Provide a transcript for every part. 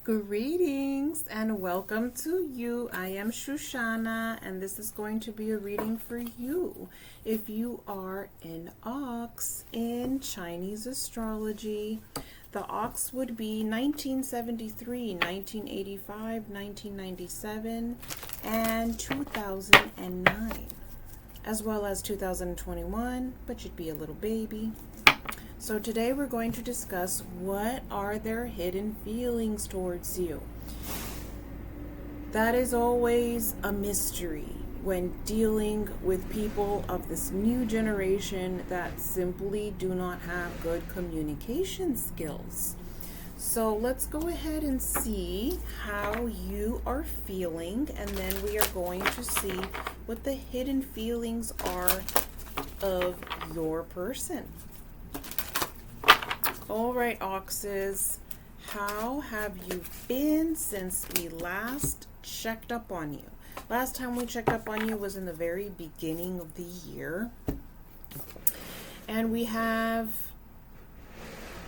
Greetings and welcome to you. I am Shushana, and this is going to be a reading for you. If you are an ox in Chinese astrology, the ox would be 1973, 1985, 1997, and 2009, as well as 2021, but you'd be a little baby. So today we're going to discuss what are their hidden feelings towards you. That is always a mystery when dealing with people of this new generation that simply do not have good communication skills. So let's go ahead and see how you are feeling, and then we are going to see what the hidden feelings are of your person. All right, oxes, how have you been since we last checked up on you? Last time we checked up on you was in the very beginning of the year. And we have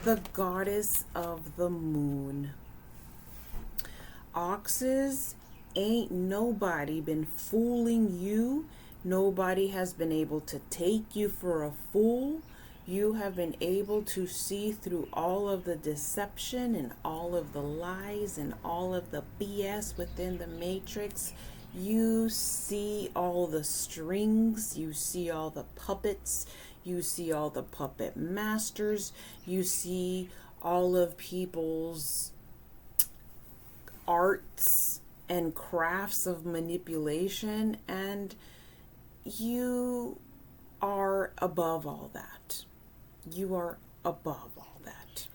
the goddess of the moon. Oxes, ain't nobody been fooling you. Nobody has been able to take you for a fool. You have been able to see through all of the deception and all of the lies and all of the BS within the matrix. You see all the strings, you see all the puppets, you see all the puppet masters, you see all of people's arts and crafts of manipulation, and you are above all that. You are above all that.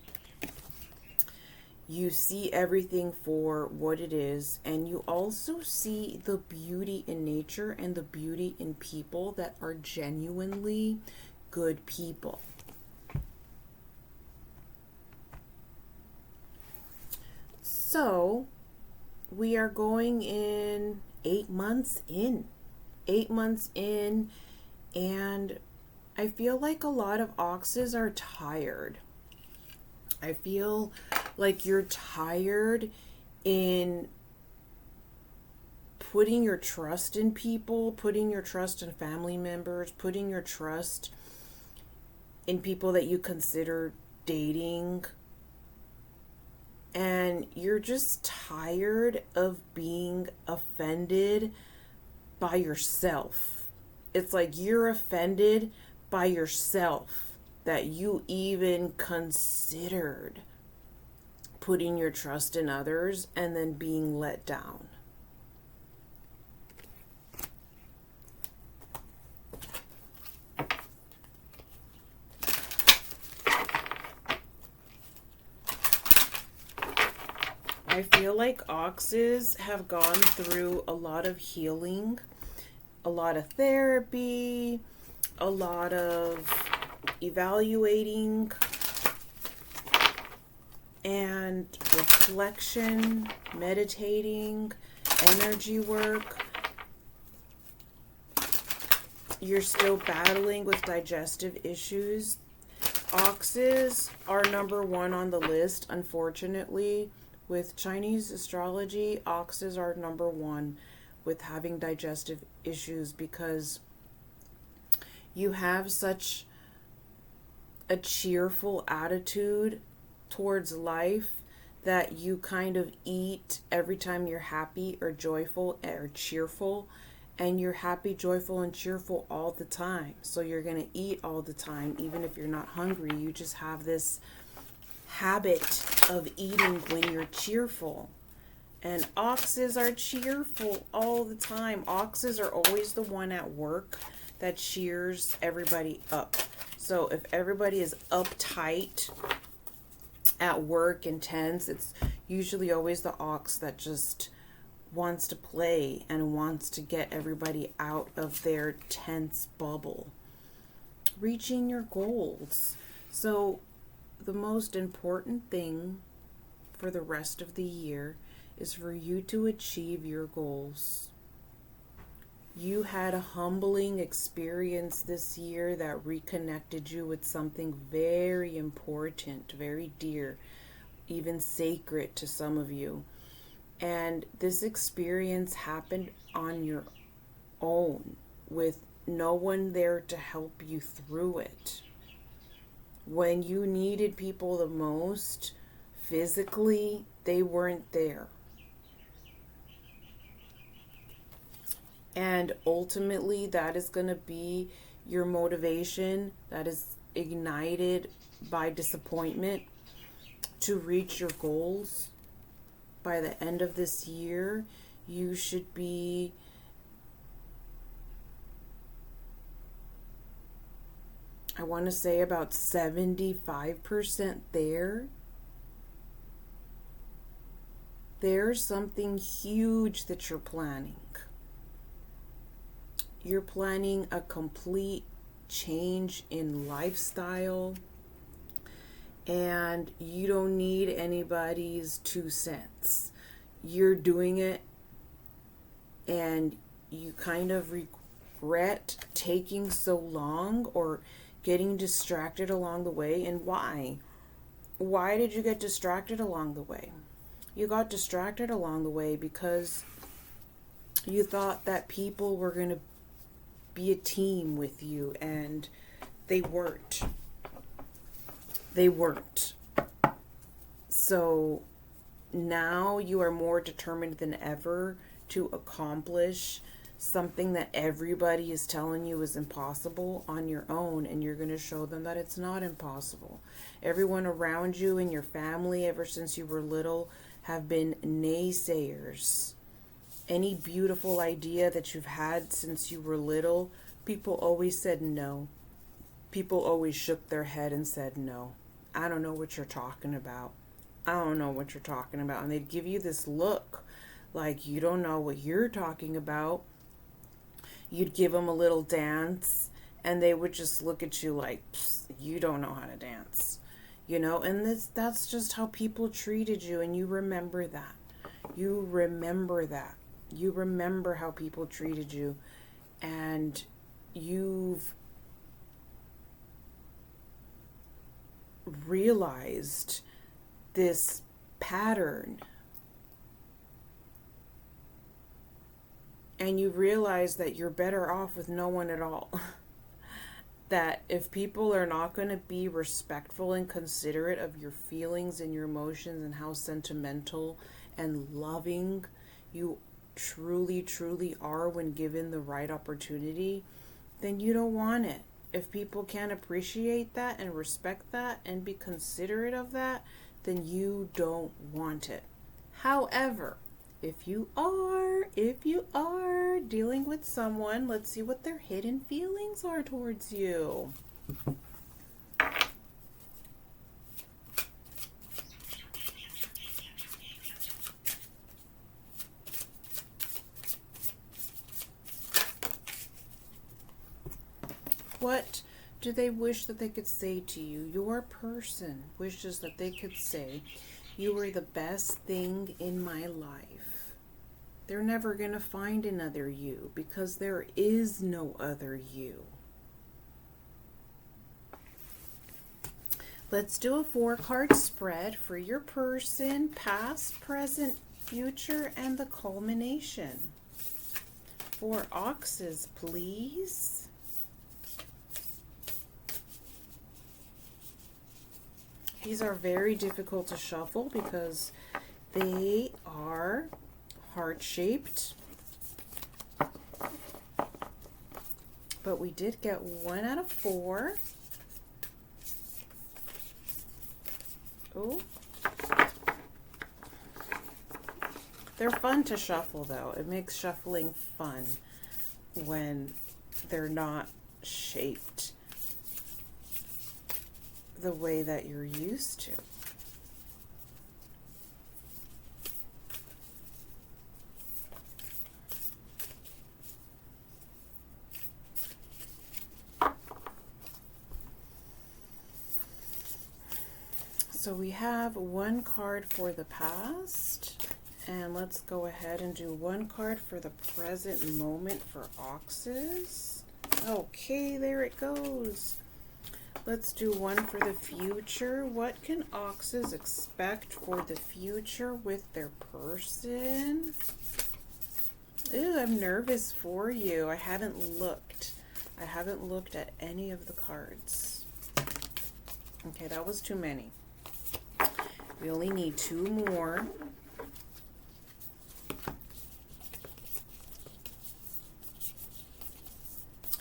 You see everything for what it is, and you also see the beauty in nature and the beauty in people that are genuinely good people. So, we are going in 8 months in. 8 months in, and I feel like a lot of oxes are tired. I feel like you're tired in putting your trust in people, putting your trust in family members, putting your trust in people that you consider dating. And you're just tired of being offended by yourself. It's like you're offended by yourself that you even considered putting your trust in others and then being let down. I feel like oxes have gone through a lot of healing, a lot of therapy, a lot of evaluating and reflection, meditating, energy work. You're still battling with digestive issues. Oxes are number one on the list, unfortunately. With Chinese astrology, oxes are number one with having digestive issues because you have such a cheerful attitude towards life that you kind of eat every time you're happy or joyful or cheerful, and you're happy, joyful, and cheerful all the time. So you're going to eat all the time, even if you're not hungry. You just have this habit of eating when you're cheerful. And oxes are cheerful all the time. Oxes are always the one at work that cheers everybody up. So if everybody is uptight at work and tense, it's usually always the ox that just wants to play and wants to get everybody out of their tense bubble. Reaching your goals. So the most important thing for the rest of the year is for you to achieve your goals. You had a humbling experience this year that reconnected you with something very important, very dear. even sacred to some of you. And this experience happened on your own with no one there to help you through it. When you needed people the most, physically, they weren't there. And ultimately, that is going to be your motivation that is ignited by disappointment to reach your goals. By the end of this year, you should be I want to say about 75% there. There's something huge that you're planning. You're planning a complete change in lifestyle, and you don't need anybody's 2 cents. You're doing it, and you kind of regret taking so long or getting distracted along the way. And why? Why did you get distracted along the way? You got distracted along the way because you thought that people were going to be a team with you, and they weren't. They weren't. So now you are more determined than ever to accomplish something that everybody is telling you is impossible on your own, and you're going to show them that it's not impossible. Everyone around you and your family, ever since you were little, have been naysayers. Any beautiful idea that you've had since you were little, people always said no. People always shook their head and said no. I don't know what you're talking about. I don't know what you're talking about. And they'd give you this look like you don't know what you're talking about. You'd give them a little dance, and they would just look at you like, you don't know how to dance. You know, and that's just how people treated you, and you remember that. You remember that. You remember how people treated you, and you've realized this pattern, and you realize that you're better off with no one at all. That if people are not going to be respectful and considerate of your feelings and your emotions and how sentimental and loving you truly, truly are when given the right opportunity, then you don't want it. If people can't appreciate that and respect that and be considerate of that, then you don't want it. However, if you are dealing with someone, let's see what their hidden feelings are towards you. What do they wish that they could say to you? Your person wishes that they could say, you are the best thing in my life. They're never going to find another you because there is no other you. Let's do a 4-card spread for your person, past, present, future, and the culmination. 4 oxes, please. These are very difficult to shuffle because they are heart-shaped. But we did get 1 out of 4. Oh. They're fun to shuffle, though. It makes shuffling fun when they're not shaped the way that you're used to. So we have 1 card for the past, and let's go ahead and do 1 card for the present moment for oxes. Okay, there it goes. Let's do one for the future. What can Oxes expect for the future with their person? Ooh, I'm nervous for you. I haven't looked. I haven't looked at any of the cards. Okay, that was too many. We only need 2 more.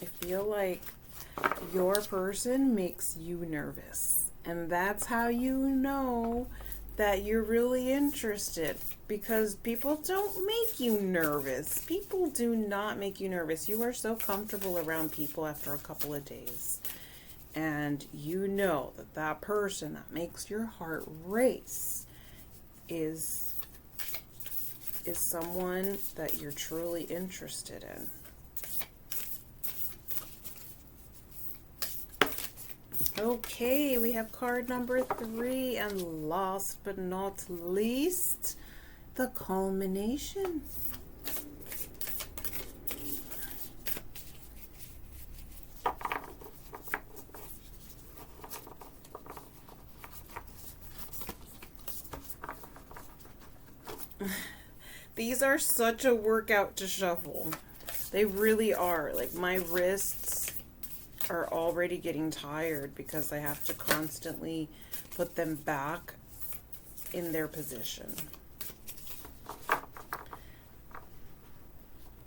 I feel like your person makes you nervous. And that's how you know that you're really interested. Because people don't make you nervous. People do not make you nervous. You are so comfortable around people after a couple of days. And you know that that person that makes your heart race is someone that you're truly interested in. Okay, we have card number 3, and last but not least, the culmination. These are such a workout to shuffle. They really are. Like, my wrists are already getting tired because I have to constantly put them back in their position.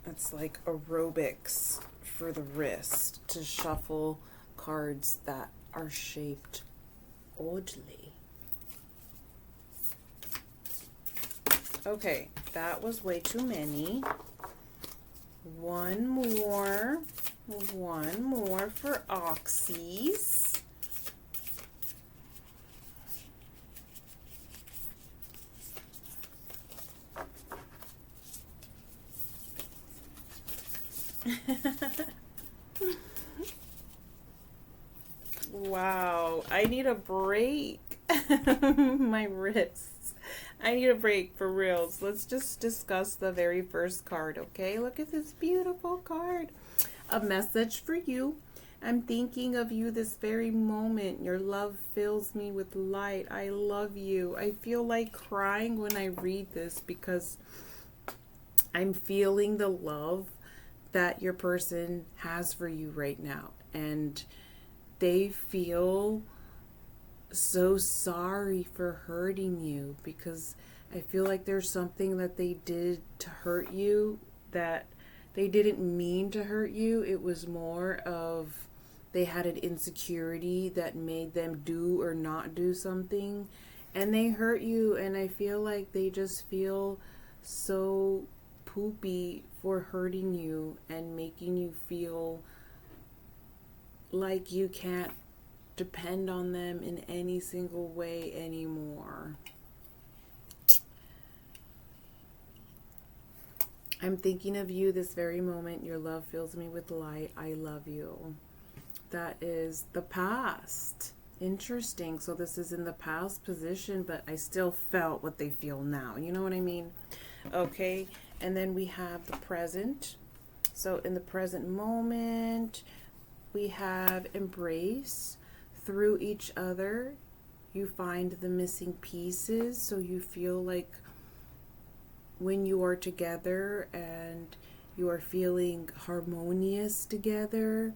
It's like aerobics for the wrist to shuffle cards that are shaped oddly. Okay, that was way too many. One more for Oxys. Wow, I need a break. My wrists. I need a break for reals. Let's just discuss the very first card, okay? Look at this beautiful card. A message for you. I'm thinking of you this very moment. Your love fills me with light. I love you. I feel like crying when I read this because I'm feeling the love that your person has for you right now. And they feel so sorry for hurting you because I feel like there's something that they did to hurt you that they didn't mean to hurt you. It was more of they had an insecurity that made them do or not do something, and they hurt you, and I feel like they just feel so poopy for hurting you and making you feel like you can't depend on them in any single way anymore. I'm thinking of you this very moment. Your love fills me with light. I love you. That is the past. Interesting. So this is in the past position, but I still felt what they feel now. You know what I mean? Okay. And then we have the present. So in the present moment, we have embrace. Through each other, you find the missing pieces. So you feel like when you are together and you are feeling harmonious together,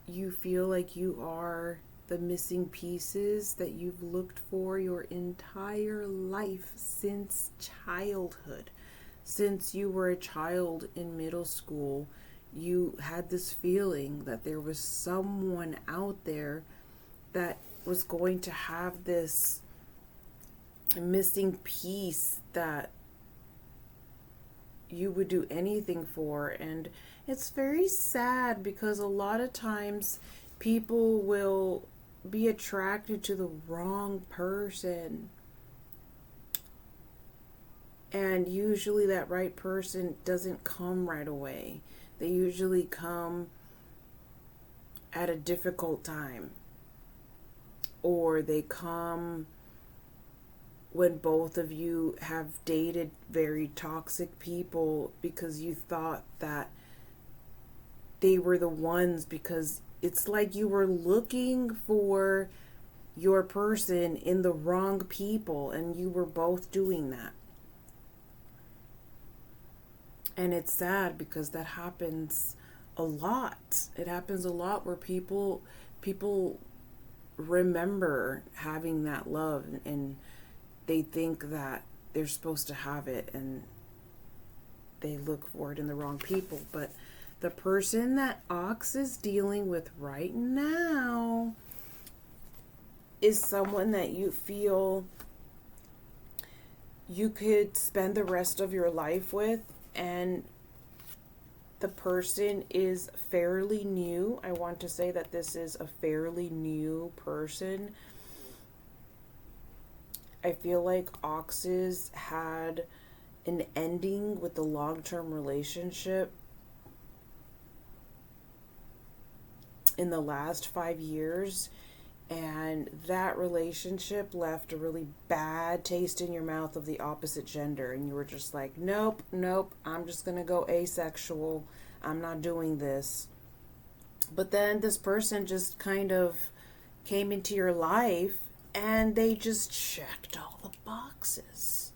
you feel like you are the missing pieces that you've looked for your entire life since childhood. Since you were a child in middle school, you had this feeling that there was someone out there that was going to have this missing piece that you would do anything for. And it's very sad because a lot of times people will be attracted to the wrong person, and usually that right person doesn't come right away. They usually come at a difficult time, or they come when both of you have dated very toxic people because you thought that they were the ones because it's like you were looking for your person in the wrong people, and you were both doing that. And it's sad because that happens a lot. It happens a lot where people remember having that love, and they think that they're supposed to have it, and they look for it in the wrong people. But the person that Ox is dealing with right now is someone that you feel you could spend the rest of your life with, and the person is fairly new. I want to say that this is a fairly new person. I feel like Oxes had an ending with the long-term relationship in the last 5 years, and that relationship left a really bad taste in your mouth of the opposite gender, and you were just like, nope, I'm just gonna go asexual. I'm not doing this. But then this person just kind of came into your life, and they just checked all the boxes.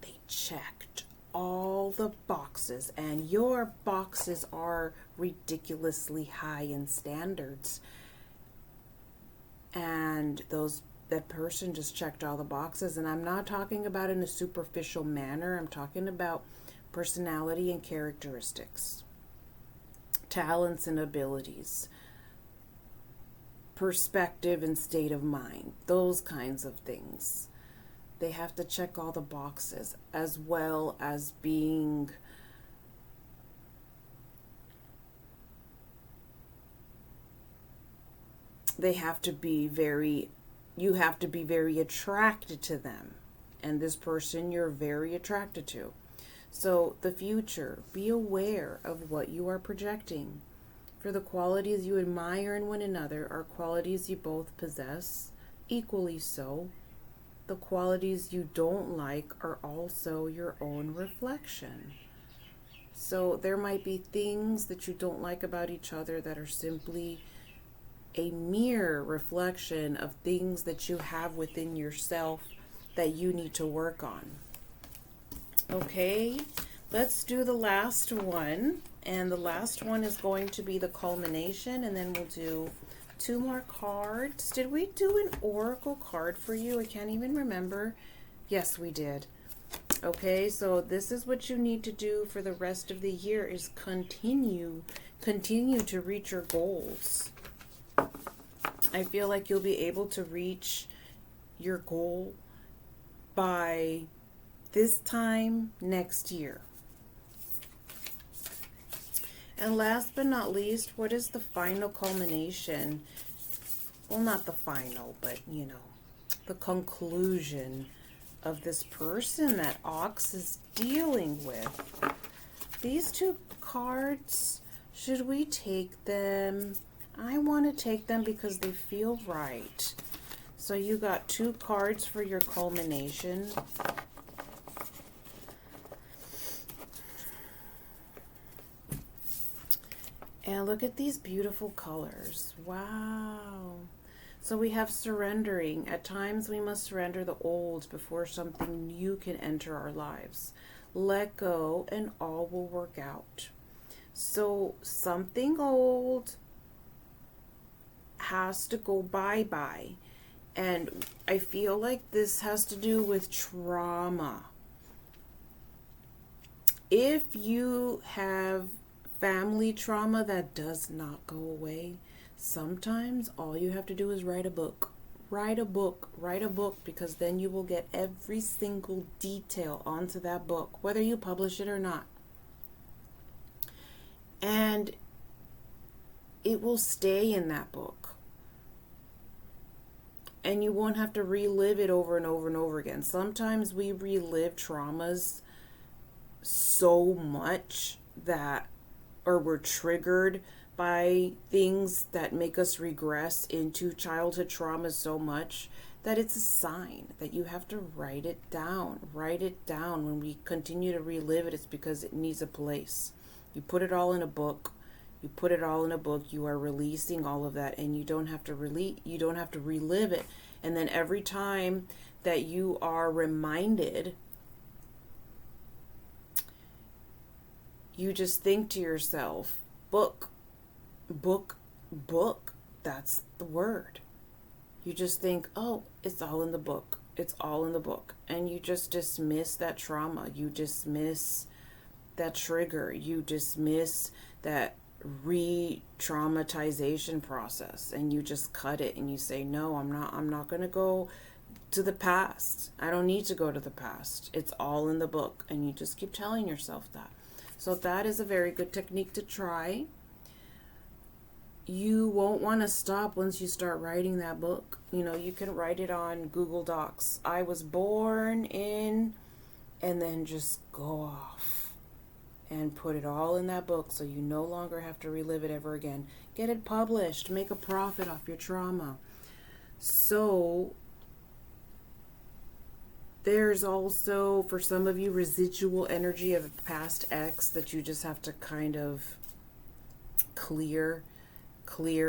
They checked all the boxes, and your boxes are ridiculously high in standards. And that person just checked all the boxes, and I'm not talking about in a superficial manner. I'm talking about personality and characteristics, talents and abilities, perspective and state of mind, those kinds of things. They have to check all the boxes, as well as being you have to be very attracted to them. And this person you're very attracted to. So the future, be aware of what you are projecting. For the qualities you admire in one another are qualities you both possess, equally so. The qualities you don't like are also your own reflection. So there might be things that you don't like about each other that are simply a mere reflection of things that you have within yourself that you need to work on. Okay, let's do the last one. And the last one is going to be the culmination, and then we'll do 2 more cards. Did we do an oracle card for you? I can't even remember. Yes, we did. Okay, so this is what you need to do for the rest of the year, is continue to reach your goals. I feel like you'll be able to reach your goal by this time next year. And last but not least, what is the final culmination? Well, not the final, but the conclusion of this person that Ox is dealing with. These 2 cards, should we take them? I want to take them because they feel right. So you got 2 cards for your culmination. And look at these beautiful colors. Wow. So we have surrendering. At times we must surrender the old before something new can enter our lives. Let go and all will work out. So something old has to go bye-bye. And I feel like this has to do with trauma. If you have family trauma that does not go away, sometimes all you have to do is write a book. Write a book, because then you will get every single detail onto that book, whether you publish it or not. And it will stay in that book. And you won't have to relive it over and over and over again. Sometimes we relive traumas so much or we're triggered by things that make us regress into childhood trauma so much that it's a sign that you have to write it down. Write it down. When we continue to relive it, it's because it needs a place. You put it all in a book. You put it all in a book. You are releasing all of that, and you don't have to relive it. And then every time that you are reminded, you just think to yourself, book, book, book. That's the word. You just think, oh, it's all in the book. It's all in the book. And you just dismiss that trauma. You dismiss that trigger. You dismiss that re-traumatization process. And you just cut it and you say, no, I'm not going to go to the past. I don't need to go to the past. It's all in the book. And you just keep telling yourself that. So that is a very good technique to try. You won't want to stop once you start writing that book. You can write it on Google Docs. I was born in, and then just go off and put it all in that book so you no longer have to relive it ever again. Get it published. Make a profit off your trauma. So there's also, for some of you, residual energy of a past ex that you just have to kind of clear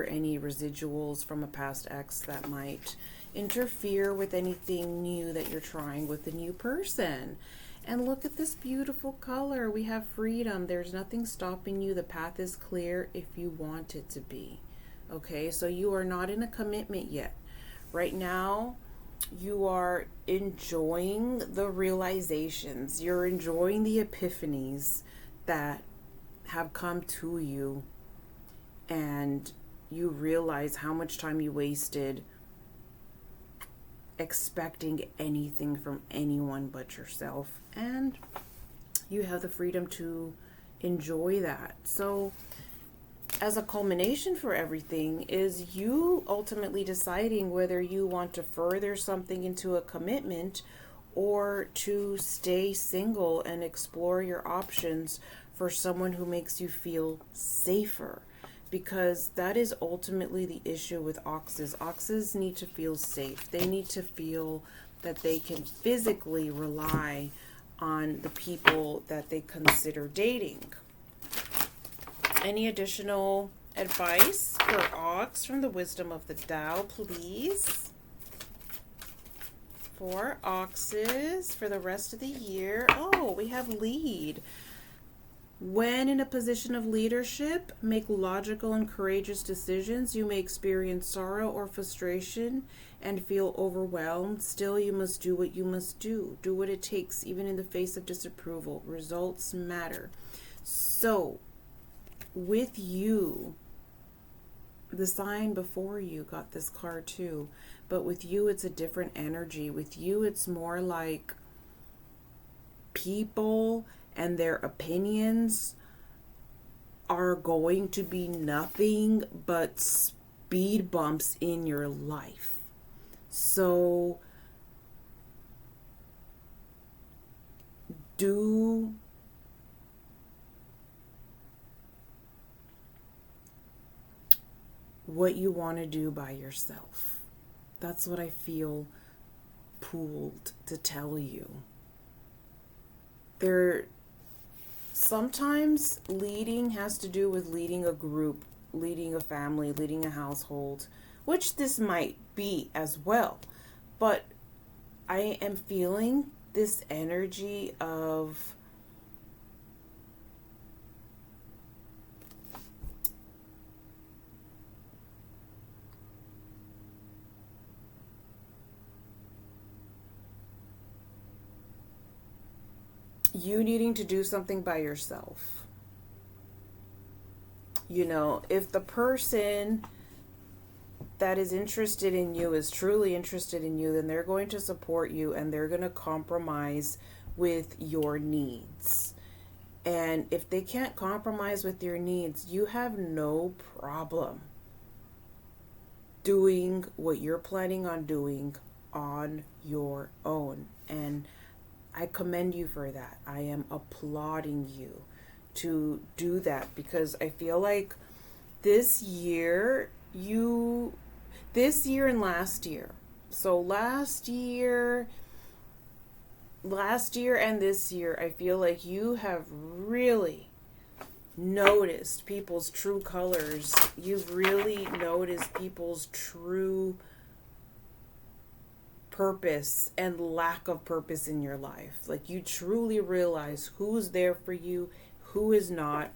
any residuals from a past ex that might interfere with anything new that you're trying with the new person. And look at this beautiful color. We have freedom. There's nothing stopping you. The path is clear if you want it to be. Okay, so you are not in a commitment yet. Right now, you are enjoying the realizations. You're enjoying the epiphanies that have come to you. And you realize how much time you wasted expecting anything from anyone but yourself. And you have the freedom to enjoy that. So as a culmination for everything is you ultimately deciding whether you want to further something into a commitment or to stay single and explore your options for someone who makes you feel safer. Because that is ultimately the issue with oxes. Oxes need to feel safe. They need to feel that they can physically rely on the people that they consider dating. Any additional advice for ox from the wisdom of the Tao, please? For oxes for the rest of the year. Oh, we have lead. When in a position of leadership, make logical and courageous decisions. You may experience sorrow or frustration and feel overwhelmed. Still, you must do what you must do. Do what it takes, even in the face of disapproval. Results matter. So, with you, the sign before you got this card too, but with you, it's a different energy. With you, it's more like people and their opinions are going to be nothing but speed bumps in your life. So do what you want to do by yourself. That's what I feel pulled to tell you. Sometimes leading has to do with leading a group, leading a family, leading a household, which this might be as well. But I am feeling this energy of you needing to do something by yourself. If the person that is interested in you is truly interested in you, then they're going to support you and they're going to compromise with your needs. And if they can't compromise with your needs, you have no problem doing what you're planning on doing on your own. And I commend you for that. I am applauding you to do that because I feel like this year and last year. So last year and this year, I feel like you have really noticed people's true colors. You've really noticed people's true purpose and lack of purpose in your life. Like, you truly realize who's there for you, who is not.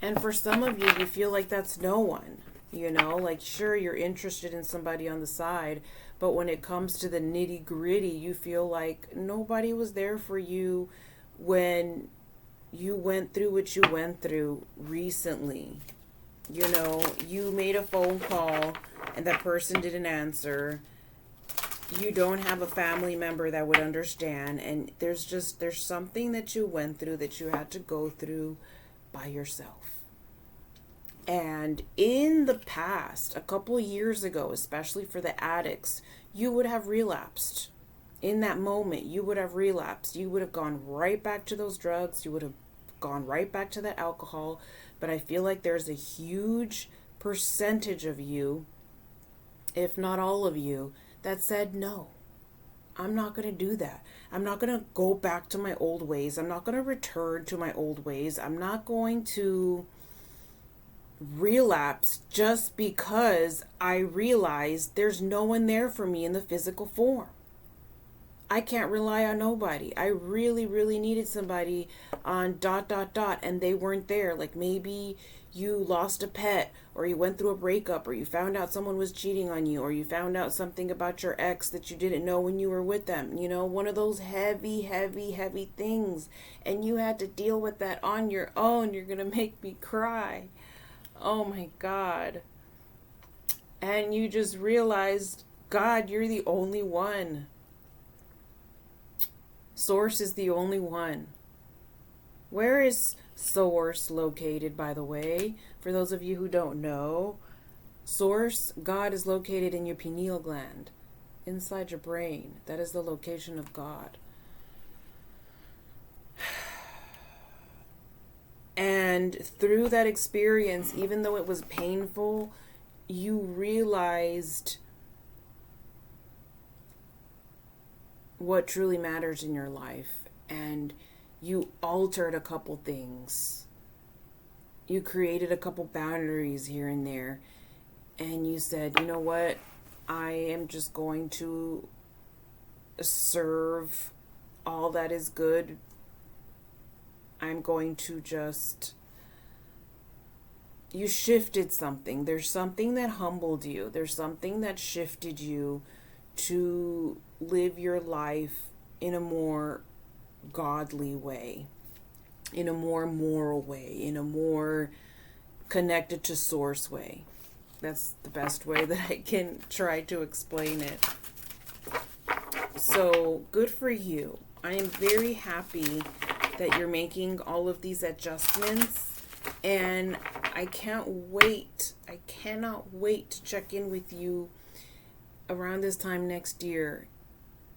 And for some of you, you feel like that's no one. You know, like, sure, you're interested in somebody on the side, but when it comes to the nitty gritty, you feel like nobody was there for you when you went through what you went through recently. You know, you made a phone call and that person didn't answer. You don't have a family member that would understand. And there's something that you went through that you had to go through by yourself. And in the past, a couple years ago, especially for the addicts, you would have relapsed. In that moment, you would have relapsed. You would have gone right back to those drugs. You would have gone right back to that alcohol. But I feel like there's a huge percentage of you, if not all of you, that said, no, I'm not going to do that. I'm not going to go back to my old ways. I'm not going to return to my old ways. I'm not going to relapse just because I realized there's no one there for me in the physical form. I can't rely on nobody. I really, really needed somebody on ... and they weren't there. Like, maybe you lost a pet, or you went through a breakup, or you found out someone was cheating on you, or you found out something about your ex that you didn't know when you were with them. You know, one of those heavy, heavy, heavy things. And you had to deal with that on your own. You're going to make me cry. Oh my God. And you just realized, God, you're the only one. Source is the only one. Where is Source located, by the way? For those of you who don't know, Source, God, is located in your pineal gland, inside your brain. That is the location of God. And through that experience, even though it was painful, you realized what truly matters in your life. And you altered a couple things. You created a couple boundaries here and there. And you said, you know what? I am just going to serve all that is good. I'm going to just... You shifted something. There's something that humbled you. There's something that shifted you to live your life in a more godly way, in a more moral way, in a more connected to Source way. That's the best way that I can try to explain it. So, good for you. I am very happy that you're making all of these adjustments, and I cannot wait to check in with you around this time next year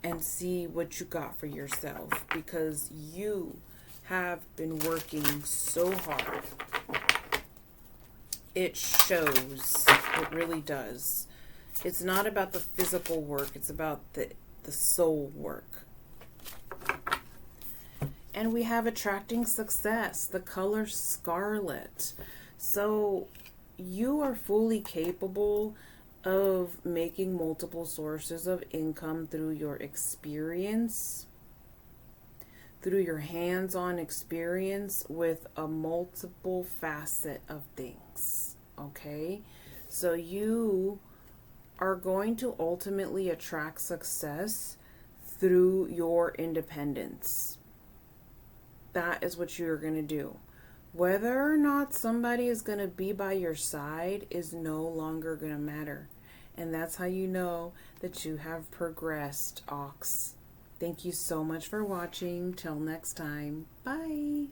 and see what you got for yourself, because you have been working so hard. It shows. It really does. It's not about the physical work, it's about the soul work. And we have attracting success, the color scarlet. So you are fully capable of making multiple sources of income through your experience, through your hands-on experience with a multiple facet of things. Okay? So you are going to ultimately attract success through your independence. That is what you're going to do. Whether or not somebody is going to be by your side is no longer going to matter. And that's how you know that you have progressed, Ox. Thank you so much for watching. Till next time. Bye.